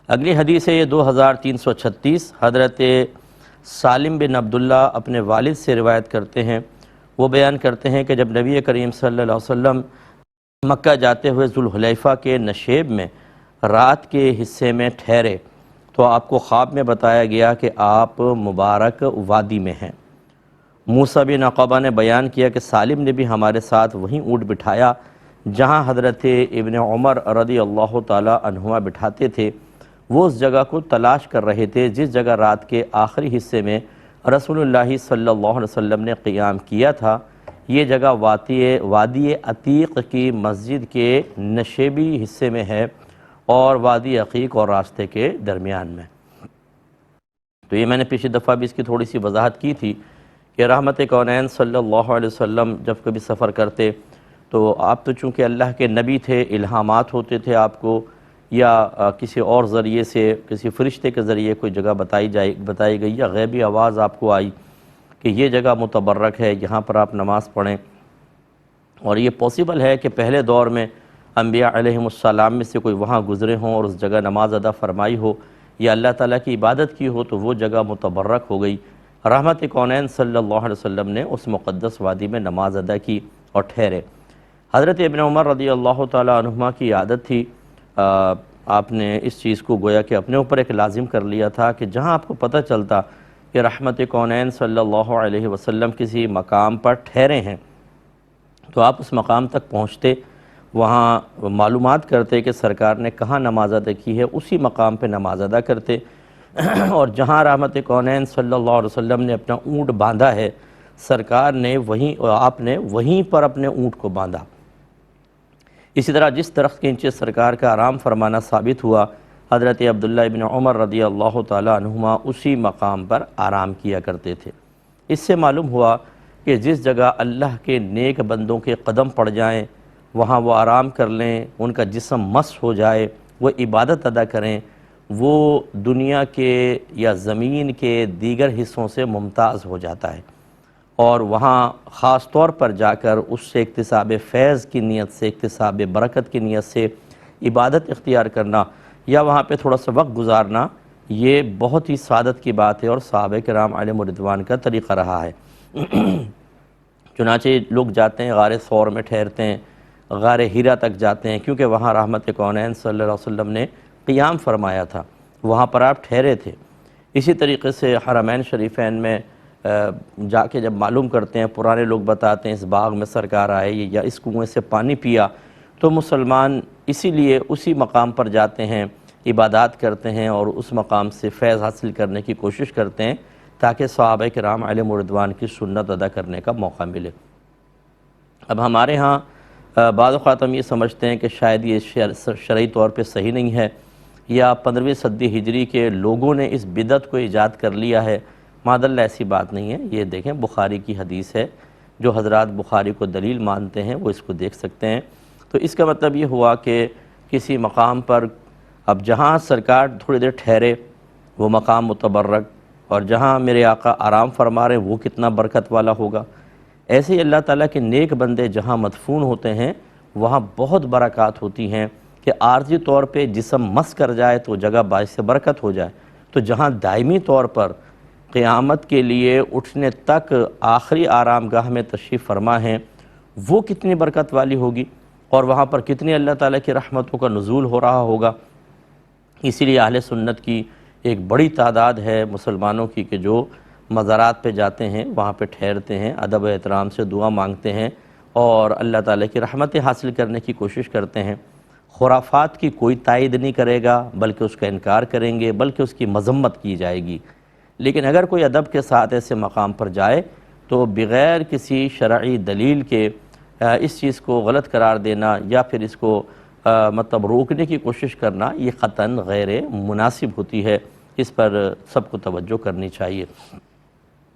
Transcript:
اگلی حدیث ہے یہ 2336، حضرت سالم بن عبداللہ اپنے والد سے روایت کرتے ہیں۔ وہ بیان کرتے ہیں کہ جب نبی کریم صلی اللہ علیہ وسلم مکہ جاتے ہوئے ذوالحلیفہ کے نشیب میں رات کے حصے میں ٹھہرے تو آپ کو خواب میں بتایا گیا کہ آپ مبارک وادی میں ہیں۔ موسیٰ بن عقبہ نے بیان کیا کہ سالم نے بھی ہمارے ساتھ وہیں اونٹ بٹھایا جہاں حضرت ابن عمر رضی اللہ تعالی عنہما بٹھاتے تھے۔ وہ اس جگہ کو تلاش کر رہے تھے جس جگہ رات کے آخری حصے میں رسول اللہ صلی اللہ علیہ وسلم نے قیام کیا تھا۔ یہ جگہ وادی عتیق کی مسجد کے نشیبی حصے میں ہے اور وادی عقیق اور راستے کے درمیان میں۔ تو یہ میں نے پچھلی دفعہ بھی اس کی تھوڑی سی وضاحت کی تھی کہ رحمت کونین صلی اللہ علیہ وسلم جب کبھی سفر کرتے تو آپ تو چونکہ اللہ کے نبی تھے، الہامات ہوتے تھے آپ کو، یا کسی اور ذریعے سے کسی فرشتے کے ذریعے کوئی جگہ بتائی گئی یا غیبی آواز آپ کو آئی کہ یہ جگہ متبرک ہے، یہاں پر آپ نماز پڑھیں۔ اور یہ پاسبل ہے کہ پہلے دور میں انبیاء علیہم السلام میں سے کوئی وہاں گزرے ہوں اور اس جگہ نماز ادا فرمائی ہو یا اللہ تعالیٰ کی عبادت کی ہو تو وہ جگہ متبرک ہو گئی۔ رحمت کونین صلی اللہ علیہ وسلم نے اس مقدس وادی میں نماز ادا کی اور ٹھہرے۔ حضرت ابن عمر رضی اللہ تعالیٰ عنہما کی عادت تھی، آپ نے اس چیز کو گویا کہ اپنے اوپر ایک لازم کر لیا تھا کہ جہاں آپ کو پتہ چلتا کہ رحمت کونین صلی اللہ علیہ وسلم کسی مقام پر ٹھہرے ہیں تو آپ اس مقام تک پہنچتے، وہاں معلومات کرتے کہ سرکار نے کہاں نماز ادا کی ہے، اسی مقام پہ نماز ادا کرتے اور جہاں رحمت کونین صلی اللہ علیہ وسلم نے اپنا اونٹ باندھا ہے سرکار نے آپ نے وہیں پر اپنے اونٹ کو باندھا۔ اسی طرح جس درخت کے نیچے سرکار کا آرام فرمانا ثابت ہوا، حضرت عبداللہ ابن عمر رضی اللہ تعالیٰ عنہما اسی مقام پر آرام کیا کرتے تھے۔ اس سے معلوم ہوا کہ جس جگہ اللہ کے نیک بندوں کے قدم پڑ جائیں وہاں وہ آرام کر لیں، ان کا جسم مس ہو جائے، وہ عبادت ادا کریں، وہ دنیا کے یا زمین کے دیگر حصوں سے ممتاز ہو جاتا ہے، اور وہاں خاص طور پر جا کر اس سے اکتساب فیض کی نیت سے، اکتساب برکت کی نیت سے عبادت اختیار کرنا یا وہاں پہ تھوڑا سا وقت گزارنا، یہ بہت ہی سعادت کی بات ہے اور صحابہ کرام علیہم رضوان کا طریقہ رہا ہے۔ چنانچہ لوگ جاتے ہیں غار ثور میں ٹھہرتے ہیں، غار ہیرا تک جاتے ہیں کیونکہ وہاں رحمت کونین صلی اللہ علیہ وسلم نے قیام فرمایا تھا، وہاں پر آپ ٹھہرے تھے۔ اسی طریقے سے حرمین شریفین میں جا کے جب معلوم کرتے ہیں، پرانے لوگ بتاتے ہیں اس باغ میں سرکار آئے یا اس کنویں سے پانی پیا، تو مسلمان اسی لیے اسی مقام پر جاتے ہیں، عبادات کرتے ہیں اور اس مقام سے فیض حاصل کرنے کی کوشش کرتے ہیں تاکہ صحابہ کرام علیہم رضوان کی سنت ادا کرنے کا موقع ملے۔ اب ہمارے ہاں بعض اوقات ہم یہ سمجھتے ہیں کہ شاید یہ شرعی طور پہ صحیح نہیں ہے یا 15ویں صدی ہجری کے لوگوں نے اس بدعت کو ایجاد کر لیا ہے۔ معاذاللہ ایسی بات نہیں ہے، یہ دیکھیں بخاری کی حدیث ہے، جو حضرات بخاری کو دلیل مانتے ہیں وہ اس کو دیکھ سکتے ہیں۔ تو اس کا مطلب یہ ہوا کہ کسی مقام پر اب جہاں سرکار تھوڑی دیر ٹھہرے وہ مقام متبرک، اور جہاں میرے آقا آرام فرما رہے ہیں وہ کتنا برکت والا ہوگا۔ ایسے ہی اللہ تعالیٰ کے نیک بندے جہاں مدفون ہوتے ہیں وہاں بہت برکات ہوتی ہیں کہ عارضی طور پہ جسم مس کر جائے تو جگہ باعث برکت ہو جائے، تو جہاں دائمی طور پر قیامت کے لیے اٹھنے تک آخری آرام گاہ میں تشریف فرما ہیں وہ کتنی برکت والی ہوگی، اور وہاں پر کتنی اللہ تعالیٰ کی رحمتوں کا نزول ہو رہا ہوگا۔ اسی لیے اہل سنت کی ایک بڑی تعداد ہے مسلمانوں کی کہ جو مزارات پہ جاتے ہیں، وہاں پہ ٹھہرتے ہیں، ادب و احترام سے دعا مانگتے ہیں اور اللہ تعالیٰ کی رحمتیں حاصل کرنے کی کوشش کرتے ہیں۔ خرافات کی کوئی تائید نہیں کرے گا بلکہ اس کا انکار کریں گے، بلکہ اس کی مذمت کی جائے گی۔ لیکن اگر کوئی ادب کے ساتھ ایسے مقام پر جائے تو بغیر کسی شرعی دلیل کے اس چیز کو غلط قرار دینا یا پھر اس کو مطلب روکنے کی کوشش کرنا یہ قطعاً غیر مناسب ہوتی ہے، اس پر سب کو توجہ کرنی چاہیے۔